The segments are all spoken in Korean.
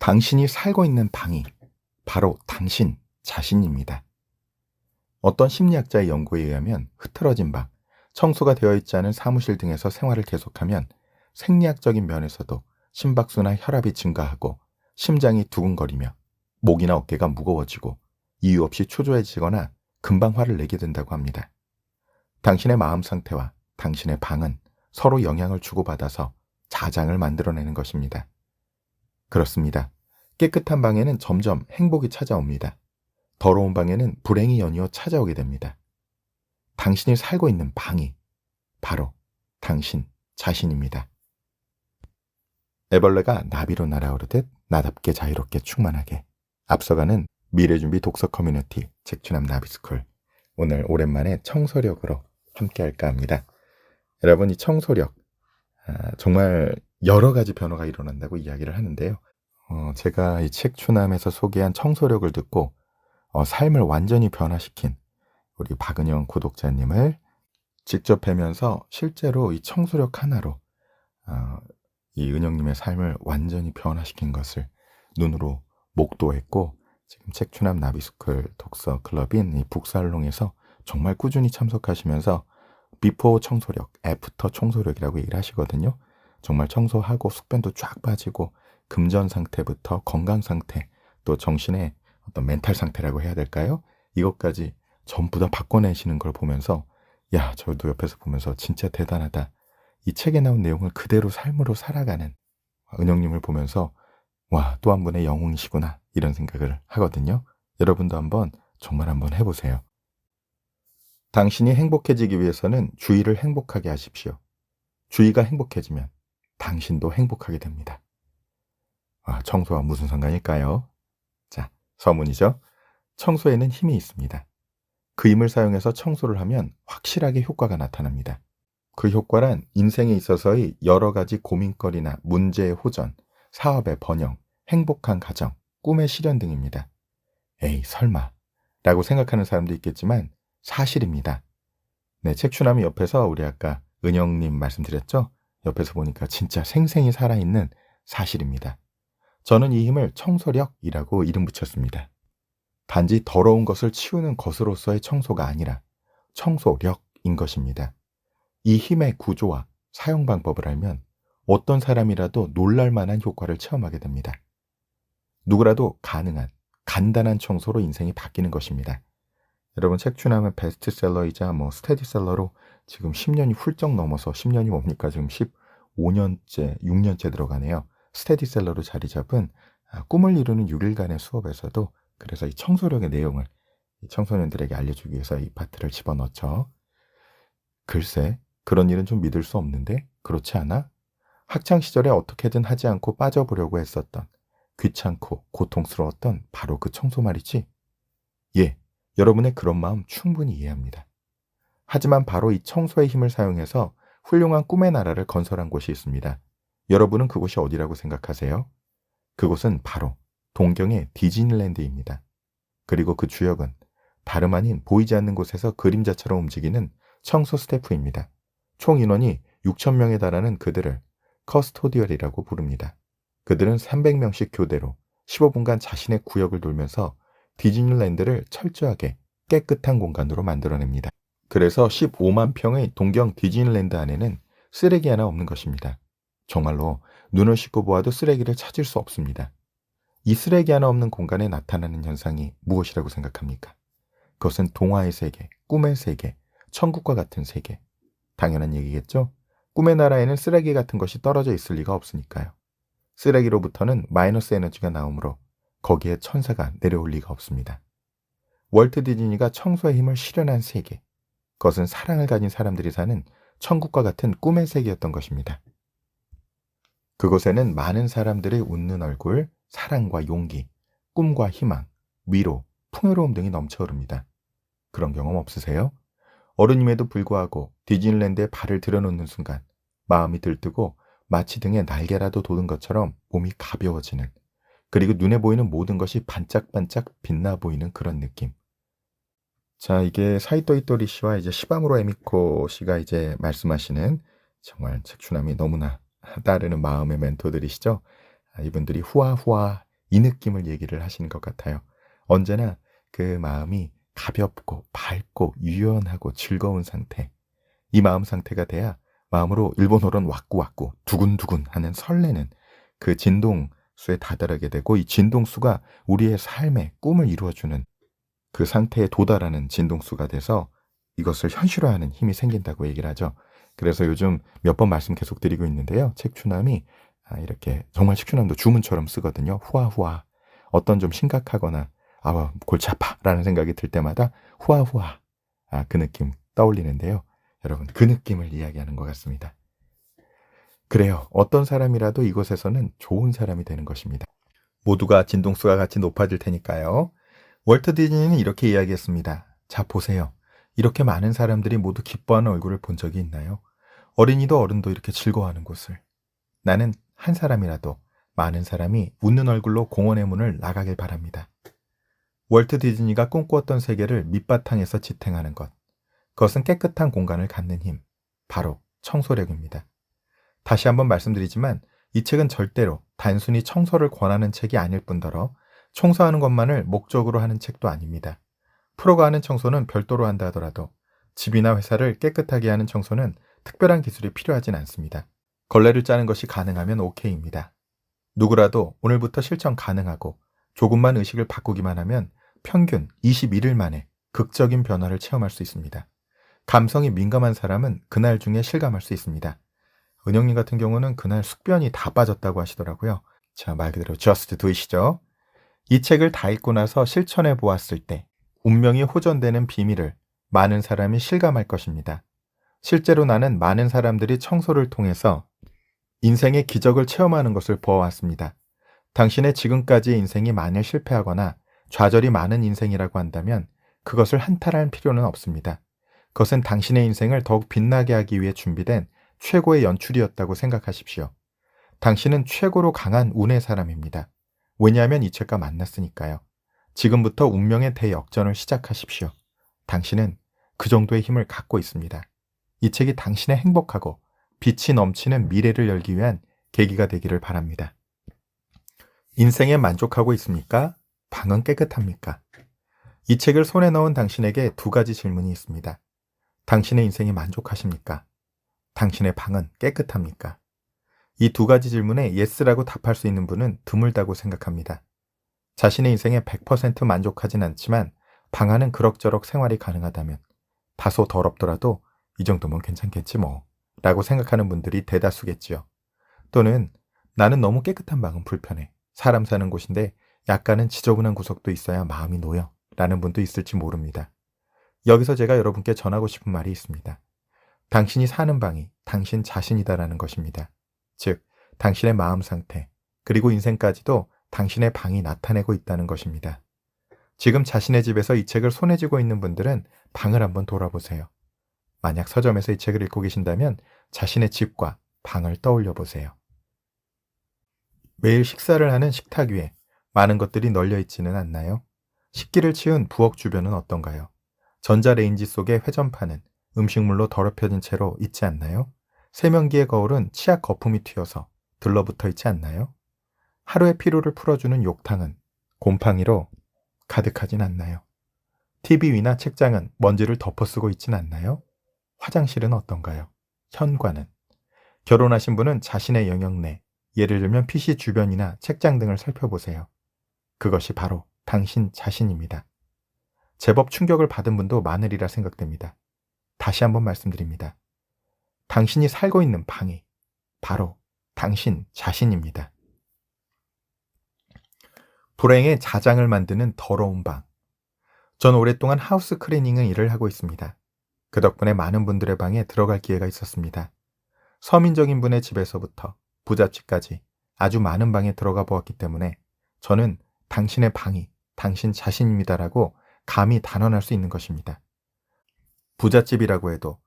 당신이 살고 있는 방이 바로 당신 자신입니다. 어떤 심리학자의 연구에 의하면 흐트러진 방, 청소가 되어 있지 않은 사무실 등에서 생활을 계속하면 생리학적인 면에서도 심박수나 혈압이 증가하고 심장이 두근거리며 목이나 어깨가 무거워지고 이유 없이 초조해지거나 금방 화를 내게 된다고 합니다. 당신의 마음 상태와 당신의 방은 서로 영향을 주고받아서 자장을 만들어내는 것입니다. 그렇습니다. 깨끗한 방에는 점점 행복이 찾아옵니다. 더러운 방에는 불행이 연이어 찾아오게 됩니다. 당신이 살고 있는 방이 바로 당신 자신입니다. 애벌레가 나비로 날아오르듯 나답게 자유롭게 충만하게 앞서가는 미래준비 독서 커뮤니티 책추남 나비스쿨, 오늘 오랜만에 청소력으로 함께 할까 합니다. 여러분, 이 청소력 정말 여러 가지 변화가 일어난다고 이야기를 하는데요. 제가 이 책추남에서 소개한 청소력을 듣고 삶을 완전히 변화시킨 우리 박은영 구독자님을 직접 뵈면서 실제로 이 청소력 하나로 이 은영님의 삶을 완전히 변화시킨 것을 눈으로 목도했고, 지금 책추남 나비스쿨 독서 클럽인 이 북살롱에서 정말 꾸준히 참석하시면서 비포 청소력, 애프터 청소력이라고 얘기를 하시거든요. 정말 청소하고 숙변도 쫙 빠지고 금전 상태부터 건강 상태, 또 정신의 어떤 멘탈 상태라고 해야 될까요? 이것까지 전부 다 바꿔내시는 걸 보면서 저도 옆에서 보면서 진짜 대단하다. 이 책에 나온 내용을 그대로 삶으로 살아가는 은영님을 보면서 또 한 분의 영웅이시구나, 이런 생각을 하거든요. 여러분도 정말 한번 해보세요. 당신이 행복해지기 위해서는 주위를 행복하게 하십시오. 주위가 행복해지면 당신도 행복하게 됩니다. 청소와 무슨 상관일까요? 자, 서문이죠. 청소에는 힘이 있습니다. 그 힘을 사용해서 청소를 하면 확실하게 효과가 나타납니다. 그 효과란 인생에 있어서의 여러 가지 고민거리나 문제의 호전, 사업의 번영, 행복한 가정, 꿈의 실현 등입니다. 에이, 설마 라고 생각하는 사람도 있겠지만 사실입니다. 네, 책추남이 옆에서 우리 아까 은영님 말씀드렸죠? 옆에서 보니까 진짜 생생히 살아있는 사실입니다. 저는 이 힘을 청소력이라고 이름 붙였습니다. 단지 더러운 것을 치우는 것으로서의 청소가 아니라 청소력인 것입니다. 이 힘의 구조와 사용 방법을 알면 어떤 사람이라도 놀랄 만한 효과를 체험하게 됩니다. 누구라도 가능한 간단한 청소로 인생이 바뀌는 것입니다. 여러분, 책추남은 베스트셀러이자 스테디셀러로 지금 10년이 훌쩍 넘어서, 10년이 뭡니까? 지금 15년째, 6년째 들어가네요. 스테디셀러로 자리 잡은 꿈을 이루는 6일간의 수업에서도 그래서 이 청소력의 내용을 청소년들에게 알려주기 위해서 이 파트를 집어넣죠. 글쎄, 그런 일은 좀 믿을 수 없는데, 그렇지 않아? 학창시절에 어떻게든 하지 않고 빠져보려고 했었던, 귀찮고 고통스러웠던 바로 그 청소 말이지? 예, 여러분의 그런 마음 충분히 이해합니다. 하지만 바로 이 청소의 힘을 사용해서 훌륭한 꿈의 나라를 건설한 곳이 있습니다. 여러분은 그곳이 어디라고 생각하세요? 그곳은 바로 동경의 디즈니랜드입니다. 그리고 그 주역은 다름 아닌 보이지 않는 곳에서 그림자처럼 움직이는 청소 스태프입니다. 총 인원이 6,000명에 달하는 그들을 커스토디얼이라고 부릅니다. 그들은 300명씩 교대로 15분간 자신의 구역을 돌면서 디즈니랜드를 철저하게 깨끗한 공간으로 만들어냅니다. 그래서 15만 평의 동경 디즈니랜드 안에는 쓰레기 하나 없는 것입니다. 정말로 눈을 씻고 보아도 쓰레기를 찾을 수 없습니다. 이 쓰레기 하나 없는 공간에 나타나는 현상이 무엇이라고 생각합니까? 그것은 동화의 세계, 꿈의 세계, 천국과 같은 세계. 당연한 얘기겠죠? 꿈의 나라에는 쓰레기 같은 것이 떨어져 있을 리가 없으니까요. 쓰레기로부터는 마이너스 에너지가 나오므로 거기에 천사가 내려올 리가 없습니다. 월트 디즈니가 청소의 힘을 실현한 세계, 그것은 사랑을 가진 사람들이 사는 천국과 같은 꿈의 세계였던 것입니다. 그곳에는 많은 사람들의 웃는 얼굴, 사랑과 용기, 꿈과 희망, 위로, 풍요로움 등이 넘쳐 흐릅니다. 그런 경험 없으세요? 어른임에도 불구하고 디즈니랜드에 발을 들여놓는 순간 마음이 들뜨고 마치 등에 날개라도 돋은 것처럼 몸이 가벼워지는, 그리고 눈에 보이는 모든 것이 반짝반짝 빛나 보이는 그런 느낌. 자, 이게 사이토 이토리 씨와 이제 시바무로 에미코 씨가 이제 말씀하시는 정말 책추남이 너무나 따르는 마음의 멘토들이시죠. 이분들이 후아후아 이 느낌을 얘기를 하시는 것 같아요. 언제나 그 마음이 가볍고 밝고 유연하고 즐거운 상태, 이 마음 상태가 돼야 마음으로 일본어로는 와꾸와꾸 두근두근 하는 설레는 그 진동수에 다다르게 되고, 이 진동수가 우리의 삶의 꿈을 이루어주는 그 상태에 도달하는 진동수가 돼서 이것을 현실화하는 힘이 생긴다고 얘기를 하죠. 그래서 요즘 몇 번 말씀 계속 드리고 있는데요. 책추남이 이렇게 정말 책추남도 주문처럼 쓰거든요. 후아후아. 어떤 좀 심각하거나 골치 아파라는 생각이 들 때마다 후아후아, 그 느낌 떠올리는데요. 여러분, 그 느낌을 이야기하는 것 같습니다. 그래요. 어떤 사람이라도 이곳에서는 좋은 사람이 되는 것입니다. 모두가 진동수가 같이 높아질 테니까요. 월트 디즈니는 이렇게 이야기했습니다. 자, 보세요. 이렇게 많은 사람들이 모두 기뻐하는 얼굴을 본 적이 있나요? 어린이도 어른도 이렇게 즐거워하는 곳을. 나는 한 사람이라도 많은 사람이 웃는 얼굴로 공원의 문을 나가길 바랍니다. 월트 디즈니가 꿈꾸었던 세계를 밑바탕에서 지탱하는 것. 그것은 깨끗한 공간을 갖는 힘. 바로 청소력입니다. 다시 한번 말씀드리지만 이 책은 절대로 단순히 청소를 권하는 책이 아닐 뿐더러 청소하는 것만을 목적으로 하는 책도 아닙니다. 프로가 하는 청소는 별도로 한다 하더라도 집이나 회사를 깨끗하게 하는 청소는 특별한 기술이 필요하진 않습니다. 걸레를 짜는 것이 가능하면 오케이입니다. 누구라도 오늘부터 실천 가능하고 조금만 의식을 바꾸기만 하면 평균 21일 만에 극적인 변화를 체험할 수 있습니다. 감성이 민감한 사람은 그날 중에 실감할 수 있습니다. 은영님 같은 경우는 그날 숙변이 다 빠졌다고 하시더라고요. 자, 말 그대로 just do it이죠. 이 책을 다 읽고 나서 실천해 보았을 때 운명이 호전되는 비밀을 많은 사람이 실감할 것입니다. 실제로 나는 많은 사람들이 청소를 통해서 인생의 기적을 체험하는 것을 보아왔습니다. 당신의 지금까지의 인생이 만일 실패하거나 좌절이 많은 인생이라고 한다면 그것을 한탄할 필요는 없습니다. 그것은 당신의 인생을 더욱 빛나게 하기 위해 준비된 최고의 연출이었다고 생각하십시오. 당신은 최고로 강한 운의 사람입니다. 왜냐하면 이 책과 만났으니까요. 지금부터 운명의 대역전을 시작하십시오. 당신은 그 정도의 힘을 갖고 있습니다. 이 책이 당신의 행복하고 빛이 넘치는 미래를 열기 위한 계기가 되기를 바랍니다. 인생에 만족하고 있습니까? 방은 깨끗합니까? 이 책을 손에 넣은 당신에게 두 가지 질문이 있습니다. 당신의 인생에 만족하십니까? 당신의 방은 깨끗합니까? 이 두 가지 질문에 예스라고 답할 수 있는 분은 드물다고 생각합니다. 자신의 인생에 100% 만족하진 않지만 방 안은 그럭저럭 생활이 가능하다면 다소 더럽더라도 이 정도면 괜찮겠지 뭐 라고 생각하는 분들이 대다수겠지요. 또는 나는 너무 깨끗한 방은 불편해. 사람 사는 곳인데 약간은 지저분한 구석도 있어야 마음이 놓여 라는 분도 있을지 모릅니다. 여기서 제가 여러분께 전하고 싶은 말이 있습니다. 당신이 사는 방이 당신 자신이다라는 것입니다. 즉, 당신의 마음 상태, 그리고 인생까지도 당신의 방이 나타내고 있다는 것입니다. 지금 자신의 집에서 이 책을 손에 쥐고 있는 분들은 방을 한번 돌아보세요. 만약 서점에서 이 책을 읽고 계신다면 자신의 집과 방을 떠올려 보세요. 매일 식사를 하는 식탁 위에 많은 것들이 널려 있지는 않나요? 식기를 치운 부엌 주변은 어떤가요? 전자레인지 속의 회전판은 음식물로 더럽혀진 채로 있지 않나요? 세면기의 거울은 치약 거품이 튀어서 들러붙어 있지 않나요? 하루의 피로를 풀어주는 욕탕은 곰팡이로 가득하진 않나요? TV 위나 책장은 먼지를 덮어쓰고 있진 않나요? 화장실은 어떤가요? 현관은? 결혼하신 분은 자신의 영역 내, 예를 들면 PC 주변이나 책장 등을 살펴보세요. 그것이 바로 당신 자신입니다. 제법 충격을 받은 분도 많으리라 생각됩니다. 다시 한번 말씀드립니다. 당신이 살고 있는 방이 바로 당신 자신입니다. 불행의 자장을 만드는 더러운 방. 전 오랫동안 하우스 클리닝 일을 하고 있습니다. 그 덕분에 많은 분들의 방에 들어갈 기회가 있었습니다. 서민적인 분의 집에서부터 부잣집까지 아주 많은 방에 들어가 보았기 때문에 저는 당신의 방이 당신 자신입니다라고 감히 단언할 수 있는 것입니다. 부잣집이라고 해도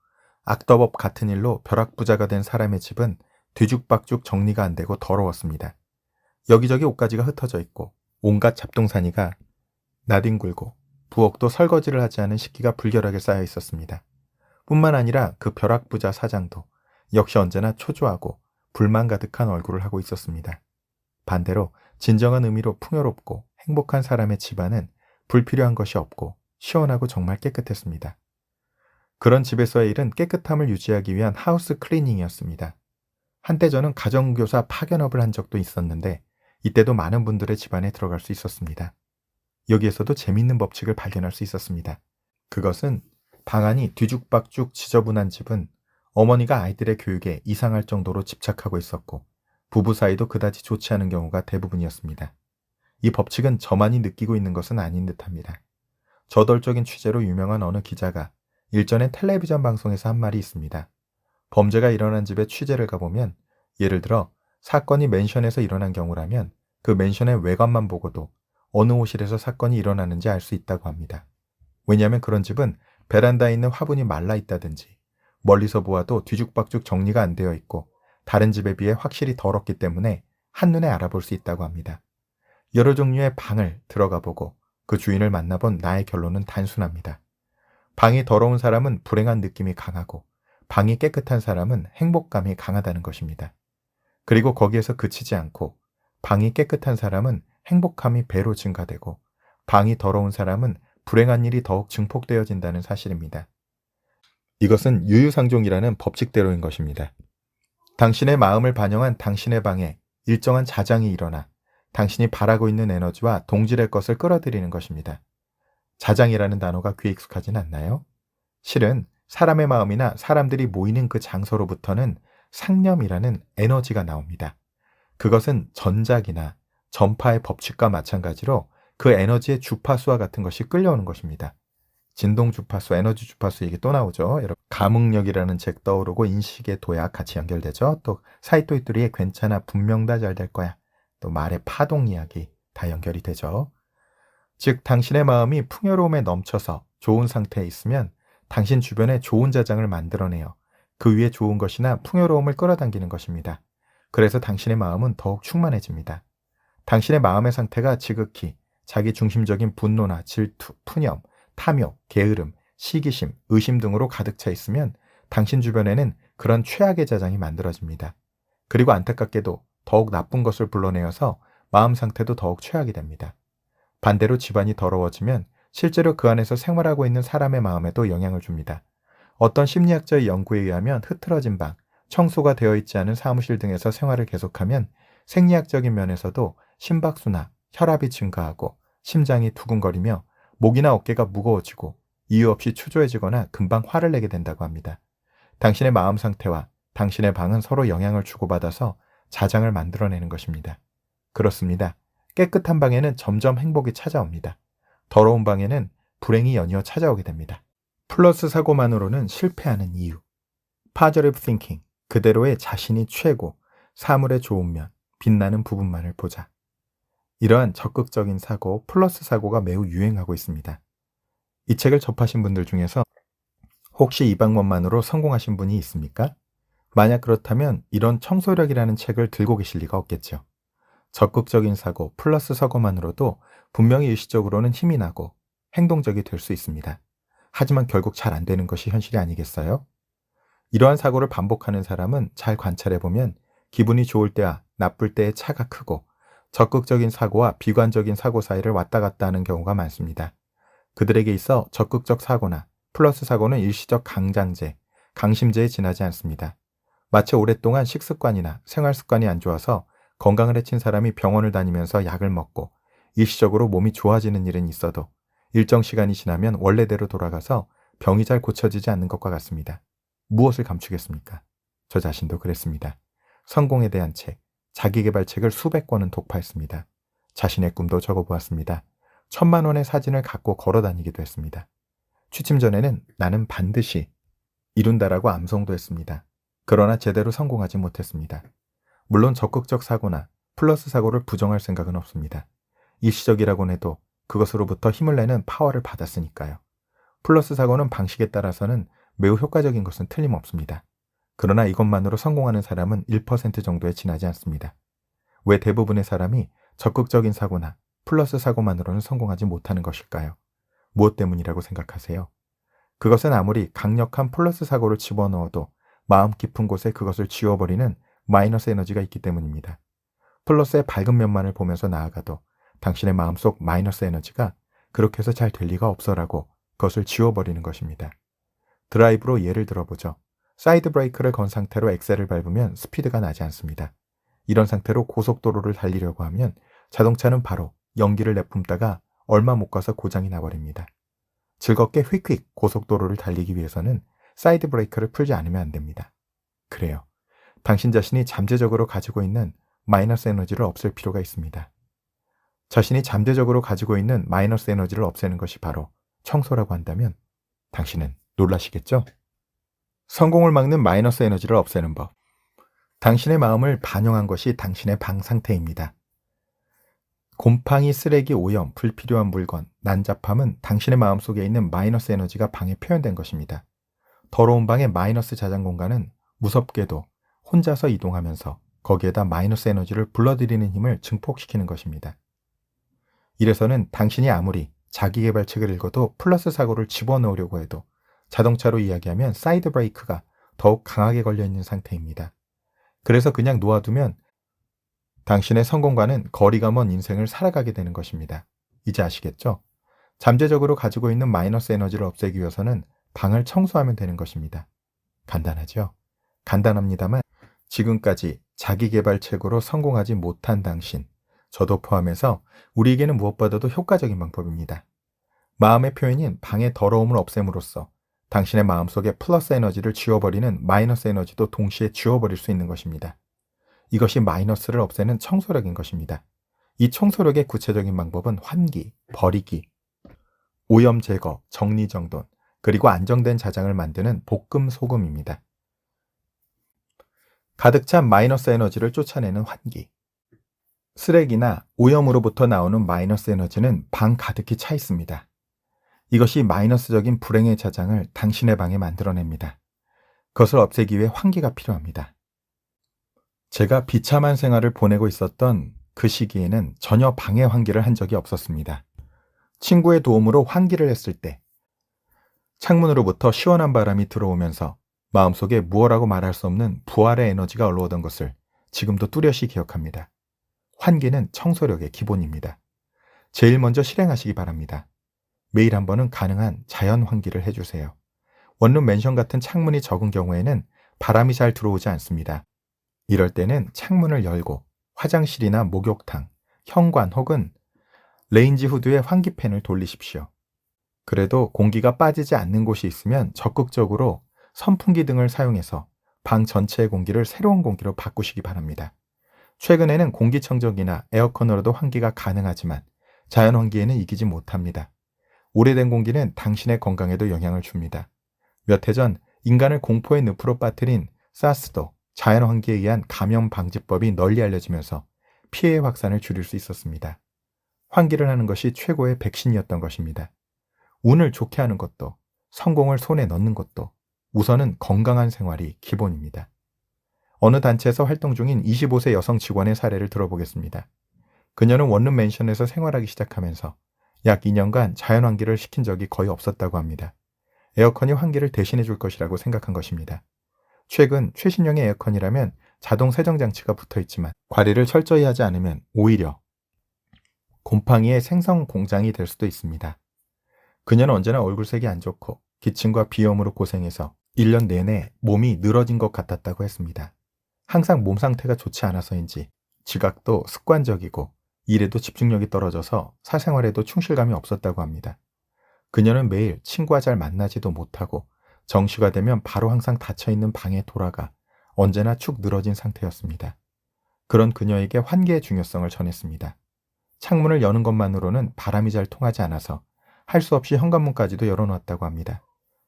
악더법 같은 일로 벼락부자가 된 사람의 집은 뒤죽박죽 정리가 안 되고 더러웠습니다. 여기저기 옷가지가 흩어져 있고 온갖 잡동사니가 나뒹굴고 부엌도 설거지를 하지 않은 식기가 불결하게 쌓여 있었습니다. 뿐만 아니라 그 벼락부자 사장도 역시 언제나 초조하고 불만 가득한 얼굴을 하고 있었습니다. 반대로 진정한 의미로 풍요롭고 행복한 사람의 집안은 불필요한 것이 없고 시원하고 정말 깨끗했습니다. 그런 집에서의 일은 깨끗함을 유지하기 위한 하우스 클리닝이었습니다. 한때 저는 가정교사 파견업을 한 적도 있었는데 이때도 많은 분들의 집안에 들어갈 수 있었습니다. 여기에서도 재미있는 법칙을 발견할 수 있었습니다. 그것은 방안이 뒤죽박죽 지저분한 집은 어머니가 아이들의 교육에 이상할 정도로 집착하고 있었고 부부 사이도 그다지 좋지 않은 경우가 대부분이었습니다. 이 법칙은 저만이 느끼고 있는 것은 아닌 듯합니다. 저돌적인 취재로 유명한 어느 기자가 일전에 텔레비전 방송에서 한 말이 있습니다. 범죄가 일어난 집에 취재를 가보면 예를 들어 사건이 맨션에서 일어난 경우라면 그 맨션의 외관만 보고도 어느 호실에서 사건이 일어나는지 알 수 있다고 합니다. 왜냐하면 그런 집은 베란다에 있는 화분이 말라 있다든지 멀리서 보아도 뒤죽박죽 정리가 안 되어 있고 다른 집에 비해 확실히 더럽기 때문에 한눈에 알아볼 수 있다고 합니다. 여러 종류의 방을 들어가 보고 그 주인을 만나본 나의 결론은 단순합니다. 방이 더러운 사람은 불행한 느낌이 강하고 방이 깨끗한 사람은 행복감이 강하다는 것입니다. 그리고 거기에서 그치지 않고 방이 깨끗한 사람은 행복감이 배로 증가되고 방이 더러운 사람은 불행한 일이 더욱 증폭되어진다는 사실입니다. 이것은 유유상종이라는 법칙대로인 것입니다. 당신의 마음을 반영한 당신의 방에 일정한 자장이 일어나 당신이 바라고 있는 에너지와 동질의 것을 끌어들이는 것입니다. 자장이라는 단어가 귀에 익숙하진 않나요? 실은 사람의 마음이나 사람들이 모이는 그 장소로부터는 상념이라는 에너지가 나옵니다. 그것은 전작이나 전파의 법칙과 마찬가지로 그 에너지의 주파수와 같은 것이 끌려오는 것입니다. 진동 주파수, 에너지 주파수 얘기 또 나오죠. 여러분, 감흥력이라는 책 떠오르고 인식의 도약 같이 연결되죠. 또 사이토이토리의 괜찮아 분명 다 잘 될 거야. 또 말의 파동 이야기 다 연결이 되죠. 즉 당신의 마음이 풍요로움에 넘쳐서 좋은 상태에 있으면 당신 주변에 좋은 자장을 만들어내어 그 위에 좋은 것이나 풍요로움을 끌어당기는 것입니다. 그래서 당신의 마음은 더욱 충만해집니다. 당신의 마음의 상태가 지극히 자기 중심적인 분노나 질투, 푸념, 탐욕, 게으름, 시기심, 의심 등으로 가득 차 있으면 당신 주변에는 그런 최악의 자장이 만들어집니다. 그리고 안타깝게도 더욱 나쁜 것을 불러내어서 마음 상태도 더욱 최악이 됩니다. 반대로 집안이 더러워지면 실제로 그 안에서 생활하고 있는 사람의 마음에도 영향을 줍니다. 어떤 심리학자의 연구에 의하면 흐트러진 방, 청소가 되어 있지 않은 사무실 등에서 생활을 계속하면 생리학적인 면에서도 심박수나 혈압이 증가하고 심장이 두근거리며 목이나 어깨가 무거워지고 이유 없이 초조해지거나 금방 화를 내게 된다고 합니다. 당신의 마음 상태와 당신의 방은 서로 영향을 주고받아서 자장을 만들어내는 것입니다. 그렇습니다. 깨끗한 방에는 점점 행복이 찾아옵니다. 더러운 방에는 불행이 연이어 찾아오게 됩니다. 플러스 사고만으로는 실패하는 이유. Positive thinking, 그대로의 자신이 최고, 사물의 좋은 면, 빛나는 부분만을 보자. 이러한 적극적인 사고, 플러스 사고가 매우 유행하고 있습니다. 이 책을 접하신 분들 중에서 혹시 이 방법만으로 성공하신 분이 있습니까? 만약 그렇다면 이런 청소력이라는 책을 들고 계실 리가 없겠죠. 적극적인 사고, 플러스 사고만으로도 분명히 일시적으로는 힘이 나고 행동적이 될 수 있습니다. 하지만 결국 잘 안 되는 것이 현실이 아니겠어요? 이러한 사고를 반복하는 사람은 잘 관찰해보면 기분이 좋을 때와 나쁠 때의 차가 크고 적극적인 사고와 비관적인 사고 사이를 왔다 갔다 하는 경우가 많습니다. 그들에게 있어 적극적 사고나 플러스 사고는 일시적 강장제, 강심제에 지나지 않습니다. 마치 오랫동안 식습관이나 생활습관이 안 좋아서 건강을 해친 사람이 병원을 다니면서 약을 먹고 일시적으로 몸이 좋아지는 일은 있어도 일정 시간이 지나면 원래대로 돌아가서 병이 잘 고쳐지지 않는 것과 같습니다. 무엇을 감추겠습니까? 저 자신도 그랬습니다. 성공에 대한 책, 자기계발책을 수백 권은 독파했습니다. 자신의 꿈도 적어보았습니다. 1,000만 원의 사진을 갖고 걸어다니기도 했습니다. 취침 전에는 나는 반드시 이룬다라고 암송도 했습니다. 그러나 제대로 성공하지 못했습니다. 물론 적극적 사고나 플러스 사고를 부정할 생각은 없습니다. 일시적이라고는 해도 그것으로부터 힘을 내는 파워를 받았으니까요. 플러스 사고는 방식에 따라서는 매우 효과적인 것은 틀림없습니다. 그러나 이것만으로 성공하는 사람은 1% 정도에 지나지 않습니다. 왜 대부분의 사람이 적극적인 사고나 플러스 사고만으로는 성공하지 못하는 것일까요? 무엇 때문이라고 생각하세요? 그것은 아무리 강력한 플러스 사고를 집어넣어도 마음 깊은 곳에 그것을 지워버리는 마이너스 에너지가 있기 때문입니다. 플러스의 밝은 면만을 보면서 나아가도 당신의 마음속 마이너스 에너지가 그렇게 해서 잘 될 리가 없어라고 그것을 지워버리는 것입니다. 드라이브로 예를 들어보죠. 사이드 브레이크를 건 상태로 엑셀을 밟으면 스피드가 나지 않습니다. 이런 상태로 고속도로를 달리려고 하면 자동차는 바로 연기를 내뿜다가 얼마 못 가서 고장이 나버립니다. 즐겁게 휙휙 고속도로를 달리기 위해서는 사이드 브레이크를 풀지 않으면 안 됩니다. 그래요. 당신 자신이 잠재적으로 가지고 있는 마이너스 에너지를 없앨 필요가 있습니다. 자신이 잠재적으로 가지고 있는 마이너스 에너지를 없애는 것이 바로 청소라고 한다면 당신은 놀라시겠죠? 성공을 막는 마이너스 에너지를 없애는 법. 당신의 마음을 반영한 것이 당신의 방 상태입니다. 곰팡이, 쓰레기, 오염, 불필요한 물건, 난잡함은 당신의 마음속에 있는 마이너스 에너지가 방에 표현된 것입니다. 더러운 방의 마이너스 자장 공간은 무섭게도 혼자서 이동하면서 거기에다 마이너스 에너지를 불러들이는 힘을 증폭시키는 것입니다. 이래서는 당신이 아무리 자기계발책을 읽어도 플러스 사고를 집어넣으려고 해도 자동차로 이야기하면 사이드 브레이크가 더욱 강하게 걸려있는 상태입니다. 그래서 그냥 놓아두면 당신의 성공과는 거리가 먼 인생을 살아가게 되는 것입니다. 이제 아시겠죠? 잠재적으로 가지고 있는 마이너스 에너지를 없애기 위해서는 방을 청소하면 되는 것입니다. 간단하죠? 간단합니다만 지금까지 자기계발책으로 성공하지 못한 당신, 저도 포함해서 우리에게는 무엇보다도 효과적인 방법입니다. 마음의 표현인 방의 더러움을 없앰으로써 당신의 마음속에 플러스 에너지를 지워버리는 마이너스 에너지도 동시에 지워버릴 수 있는 것입니다. 이것이 마이너스를 없애는 청소력인 것입니다. 이 청소력의 구체적인 방법은 환기, 버리기, 오염 제거, 정리정돈, 그리고 안정된 자장을 만드는 볶음 소금입니다. 가득 찬 마이너스 에너지를 쫓아내는 환기. 쓰레기나 오염으로부터 나오는 마이너스 에너지는 방 가득히 차 있습니다. 이것이 마이너스적인 불행의 자장을 당신의 방에 만들어냅니다. 그것을 없애기 위해 환기가 필요합니다. 제가 비참한 생활을 보내고 있었던 그 시기에는 전혀 방에 환기를 한 적이 없었습니다. 친구의 도움으로 환기를 했을 때 창문으로부터 시원한 바람이 들어오면서 마음속에 무엇라고 말할 수 없는 부활의 에너지가 올라오던 것을 지금도 뚜렷이 기억합니다. 환기는 청소력의 기본입니다. 제일 먼저 실행하시기 바랍니다. 매일 한 번은 가능한 자연 환기를 해주세요. 원룸 맨션 같은 창문이 적은 경우에는 바람이 잘 들어오지 않습니다. 이럴 때는 창문을 열고 화장실이나 목욕탕, 현관 혹은 레인지 후드에 환기팬을 돌리십시오. 그래도 공기가 빠지지 않는 곳이 있으면 적극적으로 선풍기 등을 사용해서 방 전체의 공기를 새로운 공기로 바꾸시기 바랍니다. 최근에는 공기청정기나 에어컨으로도 환기가 가능하지만 자연 환기에는 이기지 못합니다. 오래된 공기는 당신의 건강에도 영향을 줍니다. 몇 해 전 인간을 공포의 늪으로 빠뜨린 사스도 자연 환기에 의한 감염 방지법이 널리 알려지면서 피해 확산을 줄일 수 있었습니다. 환기를 하는 것이 최고의 백신이었던 것입니다. 운을 좋게 하는 것도, 성공을 손에 넣는 것도 우선은 건강한 생활이 기본입니다. 어느 단체에서 활동 중인 25세 여성 직원의 사례를 들어보겠습니다. 그녀는 원룸 맨션에서 생활하기 시작하면서 약 2년간 자연 환기를 시킨 적이 거의 없었다고 합니다. 에어컨이 환기를 대신해 줄 것이라고 생각한 것입니다. 최근 최신형의 에어컨이라면 자동 세정장치가 붙어 있지만 관리를 철저히 하지 않으면 오히려 곰팡이의 생성 공장이 될 수도 있습니다. 그녀는 언제나 얼굴색이 안 좋고 기침과 비염으로 고생해서 1년 내내 몸이 늘어진 것 같았다고 했습니다. 항상 몸 상태가 좋지 않아서인지 지각도 습관적이고 일에도 집중력이 떨어져서 사생활에도 충실감이 없었다고 합니다. 그녀는 매일 친구와 잘 만나지도 못하고 정시가 되면 바로 항상 닫혀있는 방에 돌아가 언제나 축 늘어진 상태였습니다. 그런 그녀에게 환기의 중요성을 전했습니다. 창문을 여는 것만으로는 바람이 잘 통하지 않아서 할 수 없이 현관문까지도 열어놓았다고 합니다.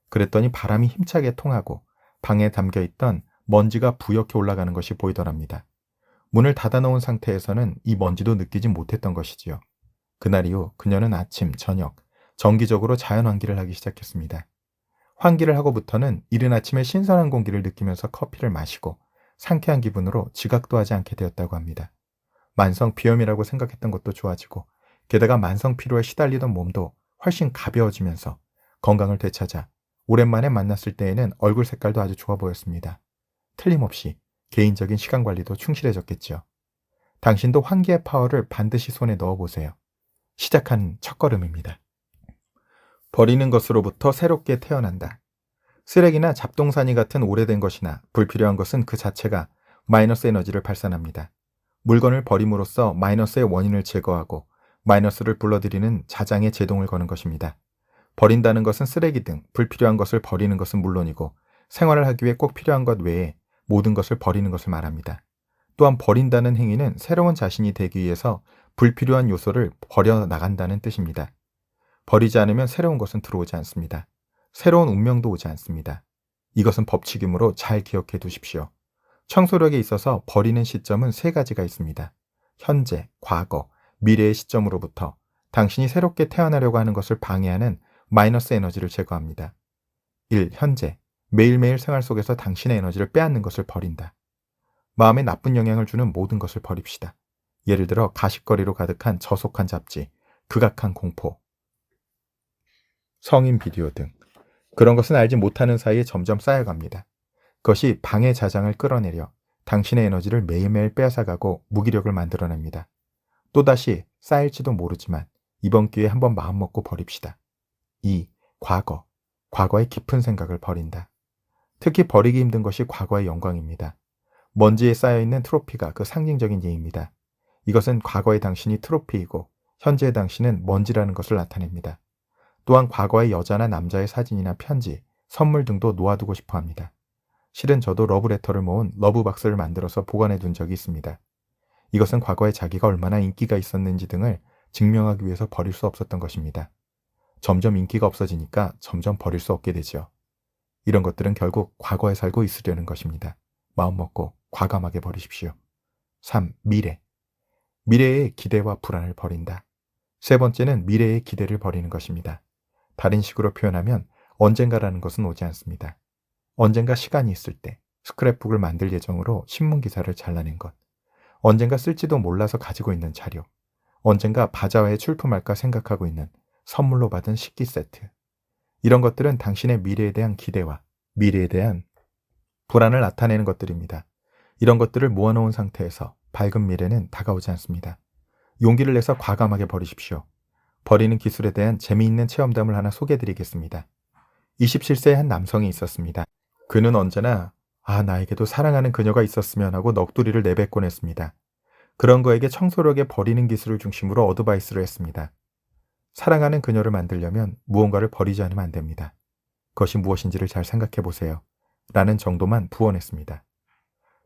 그랬더니 바람이 힘차게 통하고 방에 담겨있던 먼지가 부옇게 올라가는 것이 보이더랍니다. 문을 닫아놓은 상태에서는 이 먼지도 느끼지 못했던 것이지요. 그날 이후 그녀는 아침, 저녁 정기적으로 자연 환기를 하기 시작했습니다. 환기를 하고부터는 이른 아침에 신선한 공기를 느끼면서 커피를 마시고 상쾌한 기분으로 지각도 하지 않게 되었다고 합니다. 만성 비염이라고 생각했던 것도 좋아지고 게다가 만성 피로에 시달리던 몸도 훨씬 가벼워지면서 건강을 되찾아 오랜만에 만났을 때에는 얼굴 색깔도 아주 좋아 보였습니다. 틀림없이 개인적인 시간 관리도 충실해졌겠죠. 당신도 환기의 파워를 반드시 손에 넣어보세요. 시작하는 첫걸음입니다. 버리는 것으로부터 새롭게 태어난다. 쓰레기나 잡동사니 같은 오래된 것이나 불필요한 것은 그 자체가 마이너스 에너지를 발산합니다. 물건을 버림으로써 마이너스의 원인을 제거하고 마이너스를 불러들이는 자장의 제동을 거는 것입니다. 버린다는 것은 쓰레기 등 불필요한 것을 버리는 것은 물론이고 생활을 하기 위해 꼭 필요한 것 외에 모든 것을 버리는 것을 말합니다. 또한 버린다는 행위는 새로운 자신이 되기 위해서 불필요한 요소를 버려나간다는 뜻입니다. 버리지 않으면 새로운 것은 들어오지 않습니다. 새로운 운명도 오지 않습니다. 이것은 법칙이므로 잘 기억해 두십시오. 청소력에 있어서 버리는 시점은 세 가지가 있습니다. 현재, 과거, 미래의 시점으로부터 당신이 새롭게 태어나려고 하는 것을 방해하는 마이너스 에너지를 제거합니다. 1. 현재, 매일매일 생활 속에서 당신의 에너지를 빼앗는 것을 버린다. 마음에 나쁜 영향을 주는 모든 것을 버립시다. 예를 들어 가십거리로 가득한 저속한 잡지, 극악한 공포, 성인 비디오 등 그런 것은 알지 못하는 사이에 점점 쌓여갑니다. 그것이 방해 자장을 끌어내려 당신의 에너지를 매일매일 빼앗아가고 무기력을 만들어냅니다. 또다시 쌓일지도 모르지만 이번 기회에 한번 마음먹고 버립시다. 2. 과거. 과거의 깊은 생각을 버린다. 특히 버리기 힘든 것이 과거의 영광입니다. 먼지에 쌓여있는 트로피가 그 상징적인 예입니다. 이것은 과거의 당신이 트로피이고 현재의 당신은 먼지라는 것을 나타냅니다. 또한 과거의 여자나 남자의 사진이나 편지, 선물 등도 놓아두고 싶어 합니다. 실은 저도 러브레터를 모은 러브박스를 만들어서 보관해 둔 적이 있습니다. 이것은 과거에 자기가 얼마나 인기가 있었는지 등을 증명하기 위해서 버릴 수 없었던 것입니다. 점점 인기가 없어지니까 점점 버릴 수 없게 되죠. 이런 것들은 결국 과거에 살고 있으려는 것입니다. 마음먹고 과감하게 버리십시오. 3. 미래. 미래의 기대와 불안을 버린다. 세 번째는 미래의 기대를 버리는 것입니다. 다른 식으로 표현하면 언젠가라는 것은 오지 않습니다. 언젠가 시간이 있을 때 스크랩북을 만들 예정으로 신문기사를 잘라낸 것, 언젠가 쓸지도 몰라서 가지고 있는 자료, 언젠가 바자회에 출품할까 생각하고 있는 선물로 받은 식기 세트. 이런 것들은 당신의 미래에 대한 기대와 미래에 대한 불안을 나타내는 것들입니다. 이런 것들을 모아놓은 상태에서 밝은 미래는 다가오지 않습니다. 용기를 내서 과감하게 버리십시오. 버리는 기술에 대한 재미있는 체험담을 하나 소개해드리겠습니다. 27세의 한 남성이 있었습니다. 그는 언제나 나에게도 사랑하는 그녀가 있었으면 하고 넋두리를 내뱉곤 했습니다. 그런 거에게 청소력의 버리는 기술을 중심으로 어드바이스를 했습니다. 사랑하는 그녀를 만들려면 무언가를 버리지 않으면 안 됩니다. 그것이 무엇인지를 잘 생각해 보세요. 라는 정도만 부언했습니다.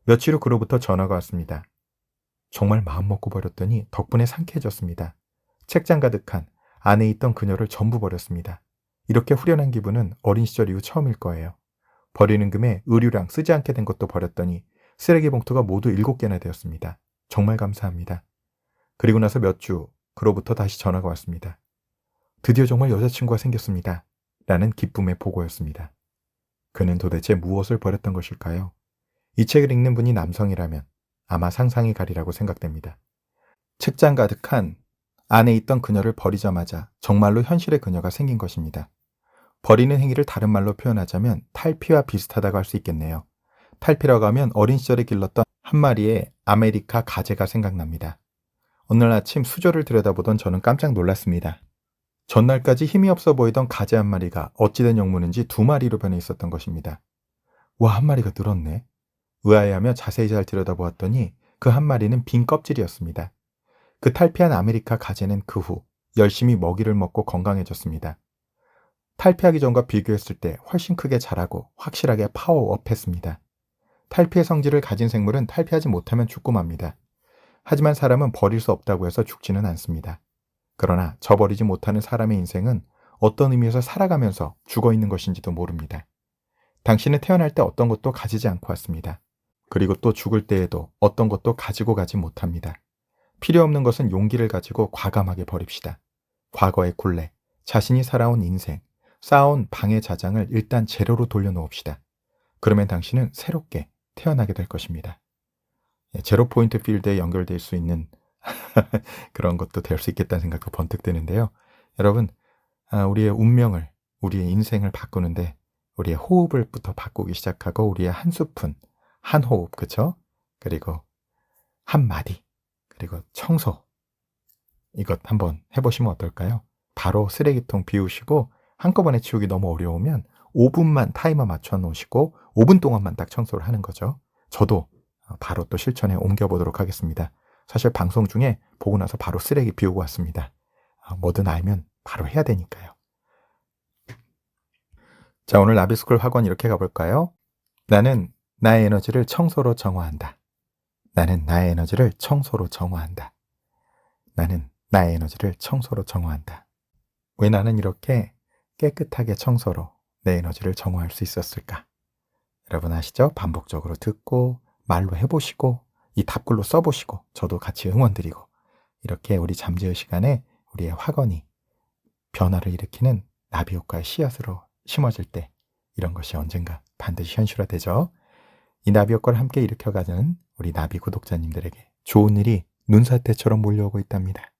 며칠 후 그로부터 전화가 왔습니다. 정말 마음먹고 버렸더니 덕분에 상쾌해졌습니다. 책장 가득한 안에 있던 그녀를 전부 버렸습니다. 이렇게 후련한 기분은 어린 시절 이후 처음일 거예요. 버리는 금에 의류랑 쓰지 않게 된 것도 버렸더니 쓰레기 봉투가 모두 7개나 되었습니다. 정말 감사합니다. 그리고 나서 몇 주, 그로부터 다시 전화가 왔습니다. 드디어 정말 여자친구가 생겼습니다. 라는 기쁨의 보고였습니다. 그는 도대체 무엇을 버렸던 것일까요? 이 책을 읽는 분이 남성이라면 아마 상상이 가리라고 생각됩니다. 책장 가득한 안에 있던 그녀를 버리자마자 정말로 현실의 그녀가 생긴 것입니다. 버리는 행위를 다른 말로 표현하자면 탈피와 비슷하다고 할 수 있겠네요. 탈피라고 하면 어린 시절에 길렀던 한 마리의 아메리카 가재가 생각납니다. 어느 날 아침 수조를 들여다보던 저는 깜짝 놀랐습니다. 전날까지 힘이 없어 보이던 가재 한 마리가 어찌된 영문인지 2마리로 변해 있었던 것입니다. 와, 한 마리가 늘었네. 의아해하며 자세히 잘 들여다보았더니 그 한 마리는 빈 껍질이었습니다. 그 탈피한 아메리카 가재는 그 후 열심히 먹이를 먹고 건강해졌습니다. 탈피하기 전과 비교했을 때 훨씬 크게 자라고 확실하게 파워업했습니다. 탈피의 성질을 가진 생물은 탈피하지 못하면 죽고 맙니다. 하지만 사람은 버릴 수 없다고 해서 죽지는 않습니다. 그러나 저버리지 못하는 사람의 인생은 어떤 의미에서 살아가면서 죽어있는 것인지도 모릅니다. 당신은 태어날 때 어떤 것도 가지지 않고 왔습니다. 그리고 또 죽을 때에도 어떤 것도 가지고 가지 못합니다. 필요 없는 것은 용기를 가지고 과감하게 버립시다. 과거의 굴레, 자신이 살아온 인생, 쌓아온 방해 자장을 일단 제로로 돌려놓읍시다. 그러면 당신은 새롭게 태어나게 될 것입니다. 제로 포인트 필드에 연결될 수 있는 그런 것도 될 수 있겠다는 생각도 번뜩 드는데요. 여러분, 우리의 운명을, 우리의 인생을 바꾸는데 우리의 호흡을부터 바꾸기 시작하고 우리의 한 스푼, 한 호흡, 그쵸? 그리고 한 마디, 그리고 청소. 이것 한번 해보시면 어떨까요? 바로 쓰레기통 비우시고 한꺼번에 치우기 너무 어려우면 5분만 타이머 맞춰 놓으시고 5분 동안만 딱 청소를 하는 거죠. 저도 바로 또 실천에 옮겨보도록 하겠습니다. 사실 방송 중에 보고 나서 바로 쓰레기 비우고 왔습니다. 뭐든 알면 바로 해야 되니까요. 자, 오늘 나비스쿨 학원 이렇게 가볼까요? 나는 나의 에너지를 청소로 정화한다. 나는 나의 에너지를 청소로 정화한다. 나는 나의 에너지를 청소로 정화한다. 왜 나는 이렇게 깨끗하게 청소로 내 에너지를 정화할 수 있었을까? 여러분 아시죠? 반복적으로 듣고 말로 해보시고 이 답글로 써보시고 저도 같이 응원드리고 이렇게 우리 잠재의 시간에 우리의 학원이 변화를 일으키는 나비 효과의 씨앗으로 심어질 때 이런 것이 언젠가 반드시 현실화되죠. 이 나비 효과를 함께 일으켜가는 우리 나비 구독자님들에게 좋은 일이 눈사태처럼 몰려오고 있답니다.